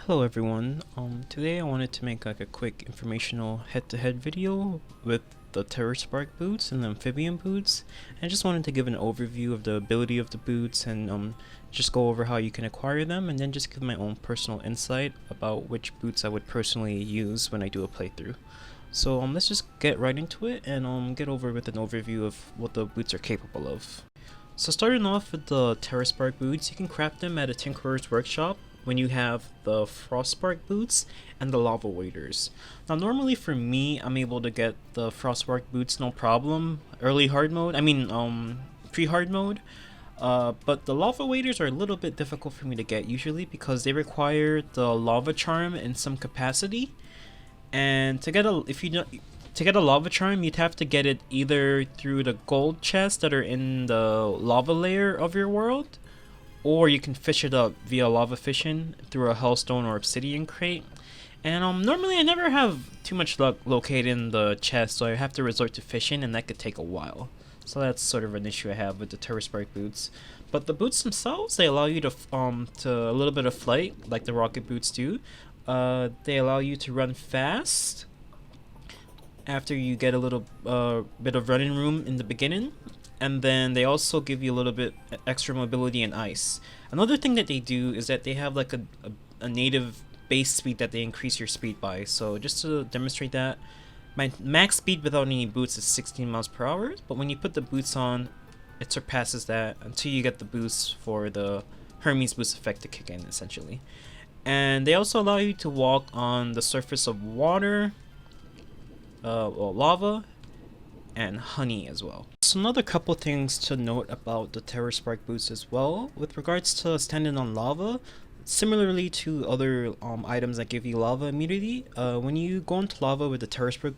Hello everyone. Today I wanted to make like a quick informational head-to-head video with the Terraspark Boots and the Amphibian Boots. I just wanted to give an overview of the ability of the boots and just go over how you can acquire them, and then just give my own personal insight about which boots I would personally use when I do a playthrough. So let's just get right into it and get over with an overview of what the boots are capable of. So starting off with the Terraspark Boots, you can craft them at a tinkerer's workshop when you have the Frostspark Boots and the Lava Waders. Now normally for me, I'm able to get the Frostspark Boots no problem, pre-hard mode, but the Lava Waders are a little bit difficult for me to get usually because they require the Lava Charm in some capacity, and to get a Lava Charm, you'd have to get it either through the gold chests that are in the lava layer of your world, or you can fish it up via lava fishing through a hellstone or obsidian crate. And normally I never have too much luck locating the chest, so I have to resort to fishing, and that could take a while. So that's sort of an issue I have with the Terraspark Boots. But the boots themselves, they allow you to a little bit of flight, like the rocket boots do. They allow you to run fast after you get a little bit of running room in the beginning, and then they also give you a little bit extra mobility in ice. Another thing that they do is that they have like a native base speed that they increase your speed by. So just to demonstrate that, my max speed without any boots is 16 miles per hour, but when you put the boots on, it surpasses that until you get the boost for the Hermes boost effect to kick in, essentially. And they also allow you to walk on the surface of water, lava, and honey as well. So another couple things to note about the Terraspark Boots as well, with regards to standing on lava, similarly to other items that give you lava immunity, when you go into lava with the Terraspark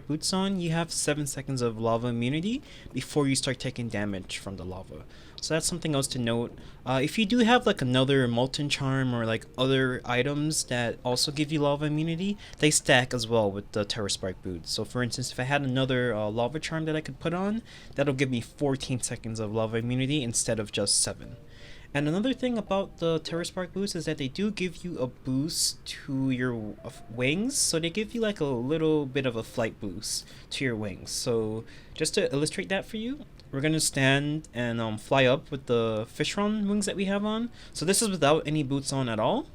Boots on, you have 7 seconds of lava immunity before you start taking damage from the lava. So that's something else to note. If you do have like another molten charm or like other items that also give you lava immunity, they stack as well with the Terraspark Boots. So for instance, if I had another lava charm that I could put on, that'll give me 14 seconds of lava immunity instead of just 7. And another thing about the Terraspark Boots is that they do give you a boost to your wings, so they give you like a little bit of a flight boost to your wings. So just to illustrate that for you, we're gonna stand and fly up with the fishron wings that we have on. So this is without any boots on at all,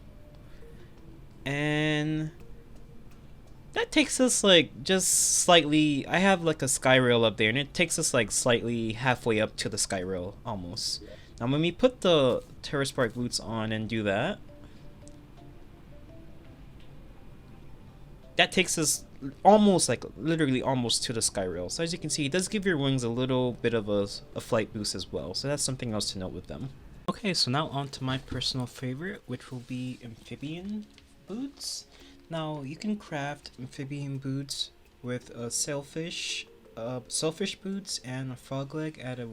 and that takes us like just slightly. I have like a sky rail up there, and it takes us like slightly halfway up to the sky rail almost. Now when we put the Terraspark Boots on and do that, that takes us almost, like literally almost to the sky rail. So as you can see, it does give your wings a little bit of a flight boost as well. So that's something else to note with them. Okay, so now on to my personal favorite, which will be Amphibian Boots. Now you can craft Amphibian Boots with a Sailfish Boots and a frog leg at a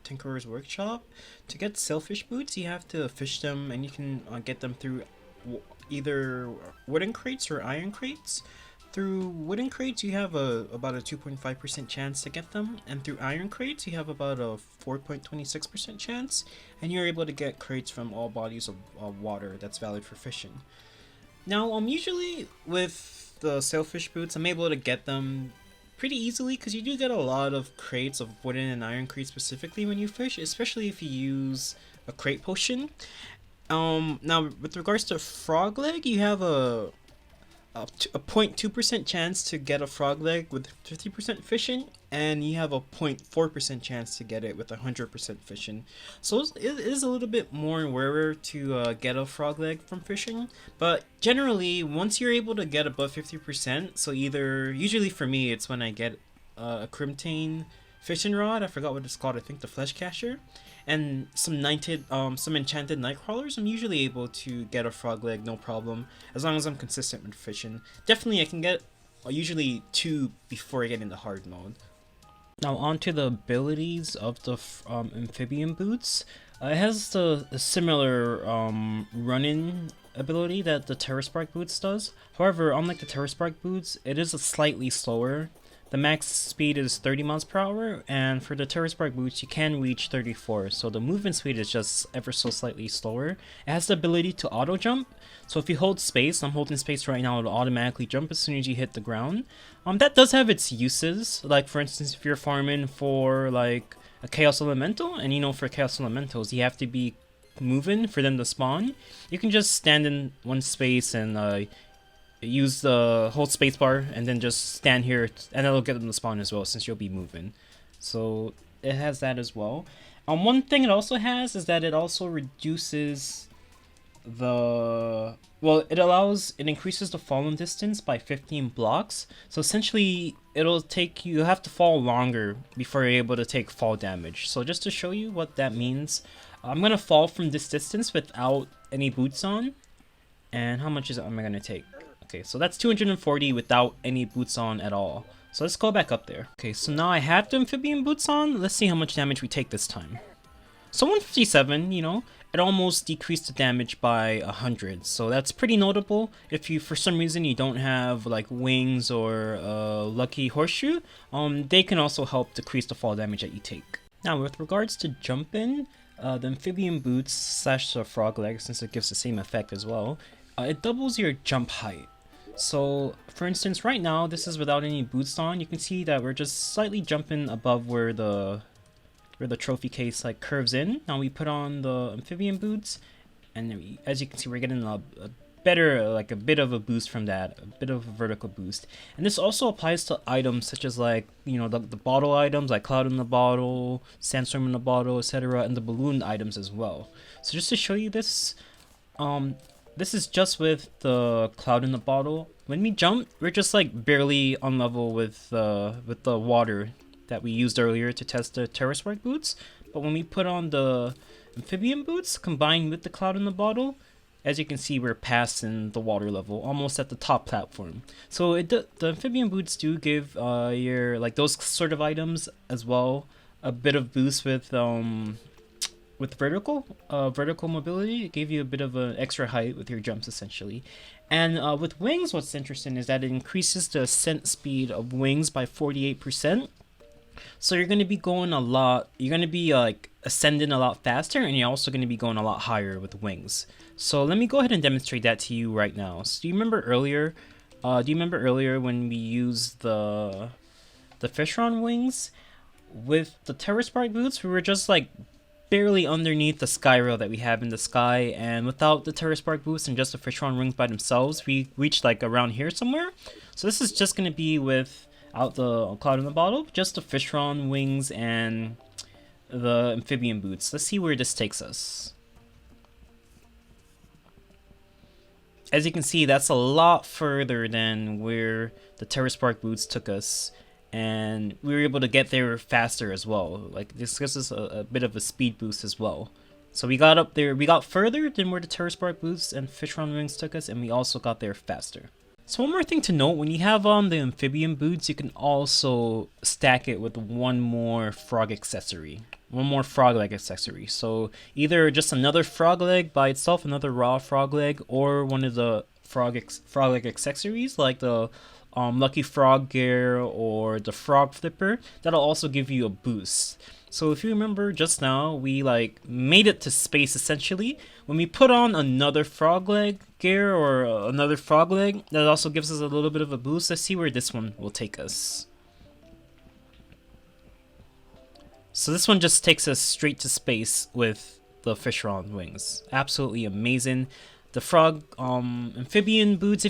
tinkerer's workshop. To get Sailfish Boots, you have to fish them, and you can get them through either wooden crates or iron crates. Through wooden crates, you have about a 2.5% chance to get them, and through iron crates, you have about a 4.26% chance, and you're able to get crates from all bodies of water that's valid for fishing. Now, usually with the Sailfish Boots, I'm able to get them pretty easily because you do get a lot of crates of wooden and iron crates specifically when you fish, especially if you use a crate potion. Now with regards to frog leg, you have a 0.2% chance to get a frog leg with 50% fishing, and you have a 0.4% chance to get it with 100% fishing. So it is a little bit more rarer to get a frog leg from fishing, but generally once you're able to get above 50%, so usually for me it's when I get a Crimtane fishing rod, I forgot what it's called, I think the Flesh Catcher, and some enchanted night crawlers, I'm usually able to get a frog leg no problem, as long as I'm consistent with fishing. Definitely I can get usually 2 before I get into hard mode. Now on to the abilities of the Amphibian Boots. It has the similar running ability that the Terraspark Boots does. However, unlike the Terraspark Boots, it is slightly slower the max speed is 30 miles per hour, and for the Terraspark Boots, you can reach 34, so the movement speed is just ever so slightly slower. It has the ability to auto jump, so if you hold space, I'm holding space right now, it'll automatically jump as soon as you hit the ground. That does have its uses, like for instance, if you're farming for like a Chaos Elemental, and you know for Chaos Elementals, you have to be moving for them to spawn, you can just stand in one space and use the hold spacebar and then just stand here and it'll get them to spawn as well since you'll be moving. So it has that as well. One thing it also has is that it also reduces the it increases the falling distance by 15 blocks. So essentially you have to fall longer before you're able to take fall damage. So just to show you what that means, I'm gonna fall from this distance without any boots on. And how much am I gonna take? Okay, so that's 240 without any boots on at all. So let's go back up there. Okay, so now I have the amphibian boots on. Let's see how much damage we take this time. So 157, you know, it almost decreased the damage by 100. So that's pretty notable. If you, for some reason, you don't have like wings or lucky horseshoe, they can also help decrease the fall damage that you take. Now, with regards to jumping, the amphibian boots / the frog leg, since it gives the same effect as well, it doubles your jump height. So, for instance, right now, this is without any boots on. You can see that we're just slightly jumping above where the trophy case like curves in. Now we put on the amphibian boots, and as you can see, we're getting a better, like a bit of a boost from that, a bit of a vertical boost. And this also applies to items such as like, you know, the bottle items like Cloud in the Bottle, Sandstorm in the Bottle, etc., and the balloon items as well. So just to show you this, this is just with the Cloud in the Bottle. When we jump, we're just like barely on level with the water that we used earlier to test the Terraspark Boots. But when we put on the amphibian boots combined with the Cloud in the Bottle, as you can see, we're passing the water level, almost at the top platform. So the amphibian boots do give your like those sort of items as well a bit of boost with vertical mobility. It gave you a bit of an extra height with your jumps essentially. And with wings, what's interesting is that it increases the ascent speed of wings by 48%. So you're going to be going you're going to be like ascending a lot faster, and you're also going to be going a lot higher with wings. So let me go ahead and demonstrate that to you right now. So do you remember earlier when we used the Fishron wings? With the Terraspark Boots, we were just like barely underneath the sky rail that we have in the sky, and without the Terraspark Boots and just the Fishron wings by themselves, we reached like around here somewhere. So this is just going to be without the Cloud in the Bottle, just the Fishron wings and the amphibian boots. Let's see where this takes us. As you can see, that's a lot further than where the Terraspark Boots took us, and we were able to get there faster as well. Like this gives us a bit of a speed boost as well. So we got up there, we got further than where the Terraspark Boots and Fishron wings took us, and we also got there faster. So one more thing to note, when you have on the amphibian boots, you can also stack it with one more frog accessory. One more frog leg accessory. So either just another frog leg by itself, another raw frog leg, or one of the frog leg accessories like the lucky frog gear or the frog flipper. That'll also give you a boost. So if you remember just now, we like made it to space essentially. When we put on another frog leg gear or another frog leg, that also gives us a little bit of a boost. Let's see where this one will take us. So this one just takes us straight to space with the Fishron wings. Absolutely amazing. The frog amphibian boots,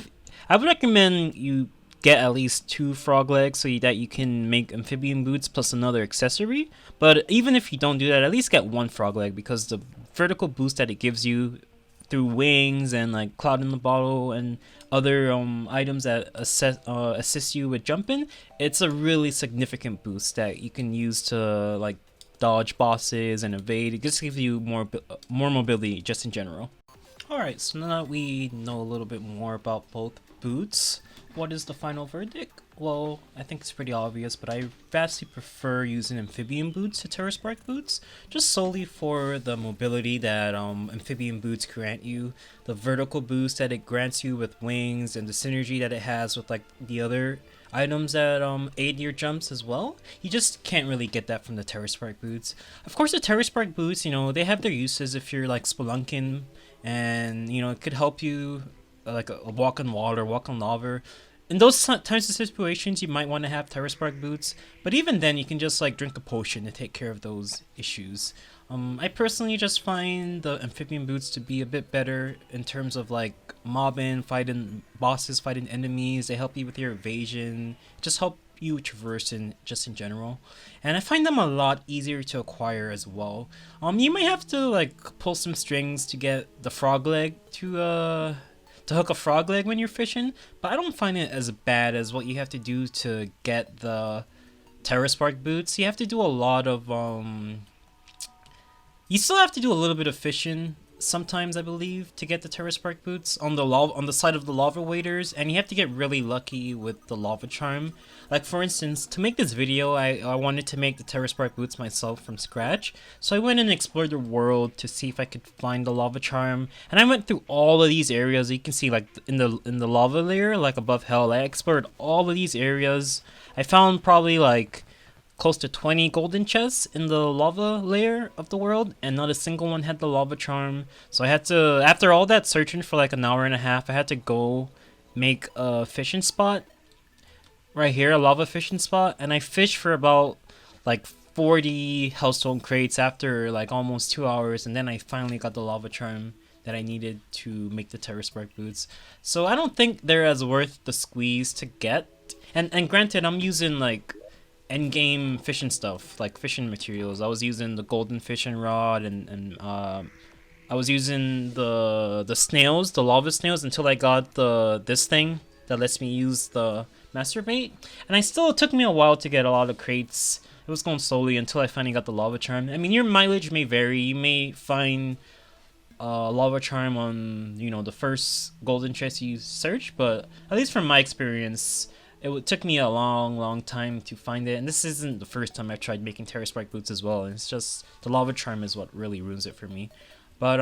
I would recommend you get at least 2 frog legs so that you can make amphibian boots plus another accessory. But even if you don't do that, at least get 1 frog leg, because the vertical boost that it gives you through wings and like Cloud in the Bottle and other items that assist you with jumping, it's a really significant boost that you can use to like dodge bosses and evade. It just gives you more mobility just in general. Alright, so now that we know a little bit more about both boots, what is the final verdict? Well, I think it's pretty obvious, but I vastly prefer using amphibian boots to Terraspark boots, just solely for the mobility that amphibian boots grant you, the vertical boost that it grants you with wings, and the synergy that it has with like the other items that aid your jumps as well. You just can't really get that from the Terraspark Boots. Of course, the Terraspark Boots, you know, they have their uses if you're like spelunking, and you know it could help you like a walk on water, walk on lava. In those types of situations, you might want to have Terraspark Boots, but even then, you can just like drink a potion to take care of those issues. I personally just find the Amphibian Boots to be a bit better in terms of like mobbing, fighting bosses, fighting enemies. They help you with your evasion, just help you traverse in just in general, and I find them a lot easier to acquire as well. You might have to like pull some strings to get the frog leg to hook a frog leg when you're fishing, but I don't find it as bad as what you have to do to get the Terraspark Boots. You have to do a lot of you still have to do a little bit of fishing sometimes, I believe, to get the Terraspark Boots on the side of the lava waders, and you have to get really lucky with the lava charm. Like for instance, to make this video, I wanted to make the Terraspark Boots myself from scratch, so I went and explored the world to see if I could find the lava charm, and I went through all of these areas. You can see like in the lava layer, like above hell, I explored all of these areas. I found probably like close to 20 golden chests in the lava layer of the world, and not a single one had the lava charm. So I had to, after all that searching for like an hour and a half, I had to go make a fishing spot right here, a lava fishing spot, and I fished for about like 40 hellstone crates after like almost 2 hours, and then I finally got the lava charm that I needed to make the Terraspark Boots. So I don't think they're as worth the squeeze to get. And granted, I'm using like end game fishing stuff, like fishing materials. I was using the golden fishing rod, and I was using the snails, the lava snails, until I got this thing that lets me use the master bait. And it took me a while to get a lot of crates. It was going slowly until I finally got the lava charm. I mean, your mileage may vary. You may find lava charm on, you know, the first golden chest you search, but at least from my experience, took me a long time to find it, and this isn't the first time I've tried making Terraspark Boots as well. It's just the lava charm is what really ruins it for me. But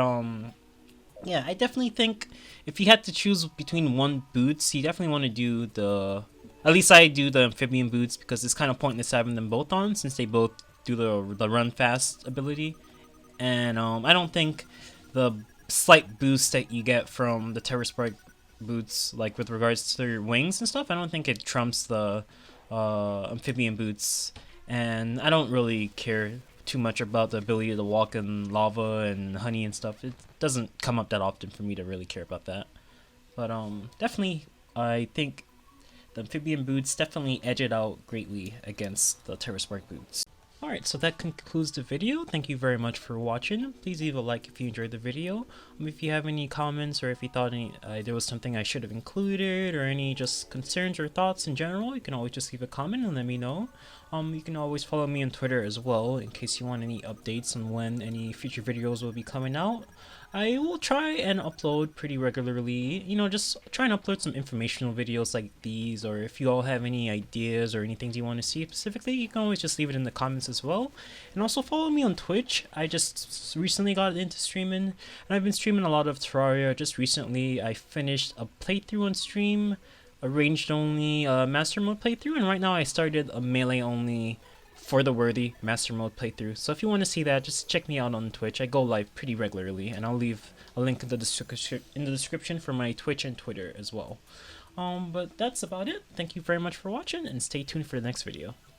yeah, I definitely think if you had to choose between one boots, you definitely want to do at least I do the Amphibian Boots, because it's kind of pointless having them both on since they both do the run fast ability, and I don't think the slight boost that you get from the Terraspark Boots, like with regards to their wings and stuff, I don't think it trumps the Amphibian Boots, and I don't really care too much about the ability to walk in lava and honey and stuff. It doesn't come up that often for me to really care about that. But definitely, I think the Amphibian Boots definitely edge it out greatly against the Terraspark Boots. Alright, so that concludes the video. Thank you very much for watching. Please leave a like if you enjoyed the video. If you have any comments, or if you thought there was something I should have included, or any just concerns or thoughts in general, you can always just leave a comment and let me know. You can always follow me on Twitter as well, in case you want any updates on when any future videos will be coming out. I will try and upload pretty regularly, you know, just try and upload some informational videos like these, or if you all have any ideas or any things you want to see specifically, you can always just leave it in the comments as well. And also follow me on Twitch. I just recently got into streaming, and I've been streaming a lot of Terraria. Just recently I finished a playthrough on stream, a ranged only master mode playthrough, and right now I started a melee only for the worthy master mode playthrough. So if you want to see that, just check me out on Twitch. I go live pretty regularly, and I'll leave a link in the description for my Twitch and Twitter as well. But that's about it. Thank you very much for watching, and stay tuned for the next video.